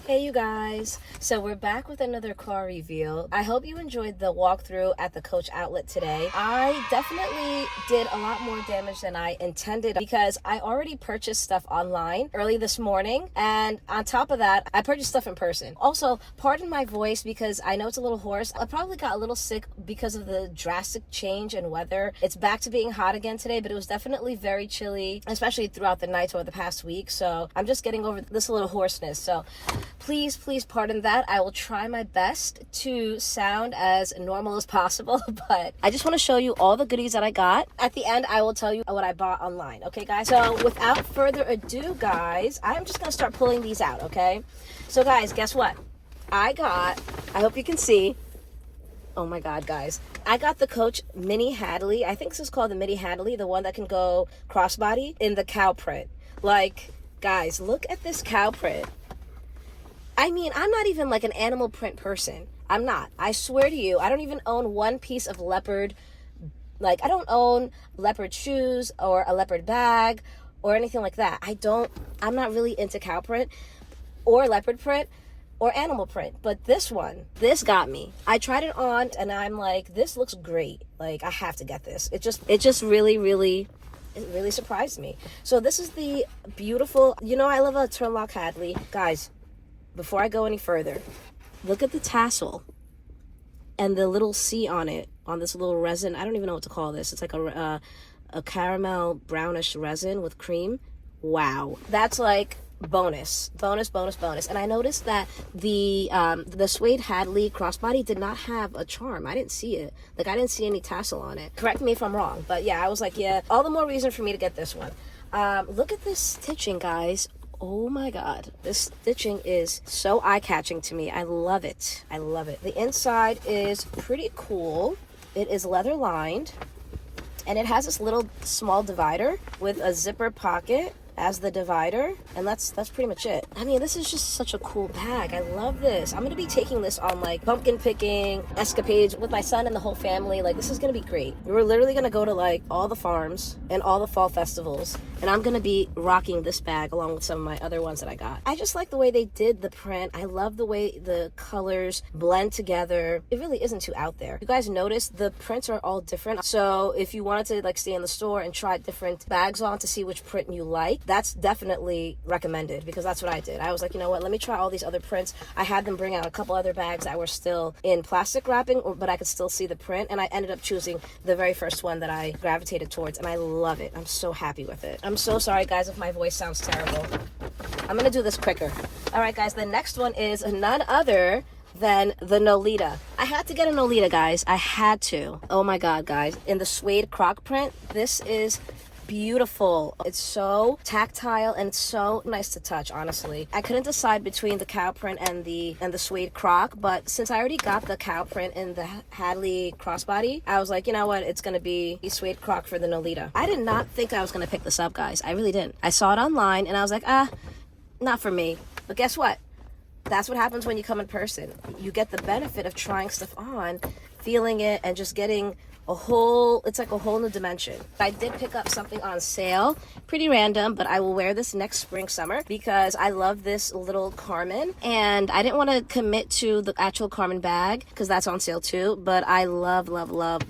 Hey you guys, so we're back with another car reveal. I hope you enjoyed the walkthrough at the Coach outlet today. I definitely did a lot more damage than I intended because I already purchased stuff online early this morning, and on top of that I purchased stuff in person. Also, pardon my voice because I know it's a little hoarse. I probably got a little sick because of the drastic change in weather. It's back to being hot again today, but it was definitely very chilly, especially throughout the night or the past week, so I'm just getting over this little hoarseness. So please pardon that. I will try my best to sound as normal as possible, but I just want to show you all the goodies that I got. At the end, I will tell you what I bought online, okay guys? So without further ado, guys, I'm just going to start pulling these out, okay? So guys, guess what? I hope you can see, oh my god guys, I got the Coach Mini Hadley. I think this is called the Mini Hadley, the one that can go crossbody, in the cow print. Like, guys, look at this cow print. I mean, I'm not even like an animal print person. I'm not. I swear to you, I don't even own one piece of leopard. Like, I don't own leopard shoes or a leopard bag or anything like that. I'm not really into cow print or leopard print or animal print. But this got me. I tried it on and I'm like, this looks great. Like, I have to get this. It just really it really surprised me. So this is the beautiful, I love a turnlock Hadley. Guys, before I go any further, look at the tassel and the little C on it, on this little resin. I don't even know what to call this. It's like a caramel brownish resin with cream. Wow. That's like bonus. And I noticed that the suede Hadley crossbody did not have a charm. I didn't see it. Like, I didn't see any tassel on it. Correct me if I'm wrong, but yeah, I was like, yeah, all the more reason for me to get this one. Look at this stitching, guys. Oh my god, this stitching is so eye-catching to me. I love it. The inside is pretty cool. It is leather lined, and it has this little small divider with a zipper pocket as the divider, and that's pretty much it. I mean, this is just such a cool bag. I love this. I'm gonna be taking this on like pumpkin picking escapades with my son and the whole family. Like, this is gonna be great. We're literally gonna go to like all the farms and all the fall festivals, and I'm gonna be rocking this bag along with some of my other ones that I got. I just like the way they did the print. I love the way the colors blend together. It really isn't too out there. You guys notice the prints are all different, so if you wanted to like stay in the store and try different bags on to see which print you like, that's definitely recommended, because that's what I did. I was like, you know what, let me try all these other prints. I had them bring out a couple other bags that were still in plastic wrapping, but I could still see the print, and I ended up choosing the very first one that I gravitated towards, and I love it. I'm so happy with it. I'm so sorry guys if my voice sounds terrible. I'm gonna do this quicker. All right guys, the next one is none other than the Nolita. I had to get a Nolita, guys. I had to. Oh my god, guys, in the suede croc print, this is beautiful. It's so tactile and it's so nice to touch. Honestly, I couldn't decide between the cow print and the suede croc, but since I already got the cow print in the Hadley crossbody, I was like, you know what, it's gonna be the suede croc for the Nolita. I did not think I was gonna pick this up, guys. I really didn't. I saw it online and I was like, not for me. But guess what, that's what happens when you come in person. You get the benefit of trying stuff on, feeling it, and just getting it's like a whole new dimension. I did pick up something on sale, pretty random, but I will wear this next spring, summer, because I love this little Carmen, and I didn't want to commit to the actual Carmen bag because that's on sale too, but I love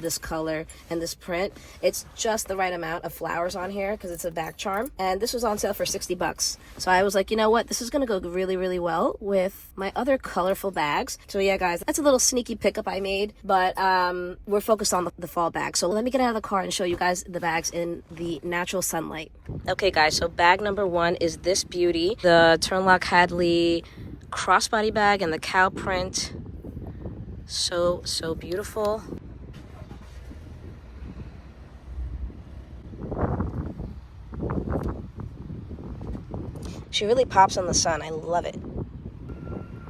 this color and this print. It's just the right amount of flowers on here because it's a back charm, and this was on sale for 60 bucks. So I was like, you know what, this is gonna go really well with my other colorful bags. So yeah guys, that's a little sneaky pickup I made, but we're focused on the fall bag. So let me get out of the car and show you guys the bags in the natural sunlight. Okay guys, so bag number one is this beauty, the Turnlock Hadley crossbody bag in the cow print. So beautiful. She really pops in the sun. I love it.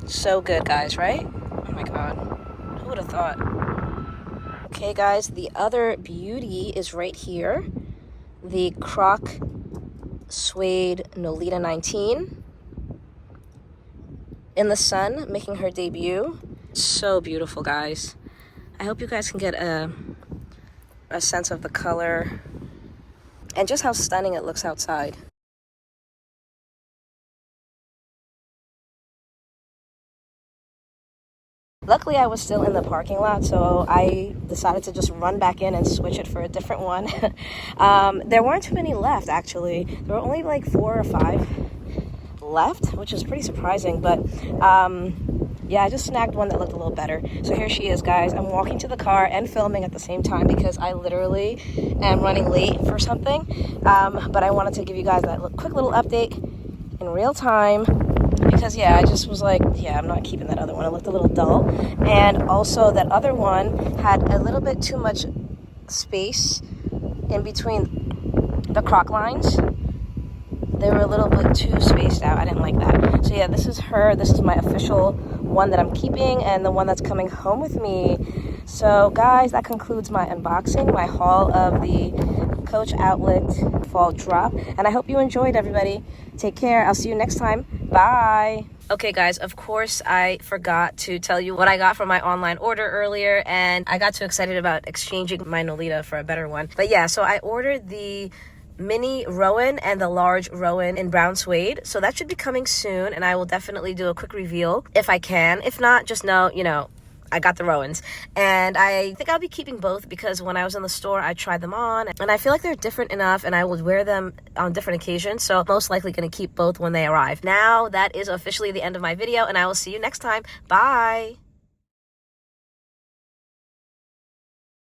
So good, guys, right? Oh my god, who would have thought? Okay guys, the other beauty is right here, the croc suede Nolita 19 in the sun, making her debut. So beautiful, guys. I hope you guys can get a sense of the color and just how stunning it looks outside. Luckily, I was still in the parking lot, so I decided to just run back in and switch it for a different one. There weren't too many left, actually. There were only like 4 or 5 left, which is pretty surprising, but yeah, I just snagged one that looked a little better. So here she is, guys. I'm walking to the car and filming at the same time because I literally am running late for something, but I wanted to give you guys that quick little update in real time because, yeah, I just was like, yeah, I'm not keeping that other one. It looked a little dull, and also that other one had a little bit too much space in between the croc lines. They were a little bit too spaced out. I didn't like that. So yeah, this is her. This is my official one that I'm keeping and the one that's coming home with me. So guys, that concludes my unboxing, my haul of the Coach Outlet Fall Drop. And I hope you enjoyed, everybody. Take care. I'll see you next time. Bye. Okay, guys, of course, I forgot to tell you what I got from my online order earlier, and I got too excited about exchanging my Nolita for a better one. But yeah, so I ordered the mini rowan and the large rowan in brown suede, so that should be coming soon, and I will definitely do a quick reveal if I can. If not, just know, you know, I got the rowans, and I think I'll be keeping both because when I was in the store I tried them on and I feel like they're different enough and I would wear them on different occasions, so most likely going to keep both when they arrive. Now that is officially the end of my video, and I will see you next time. Bye.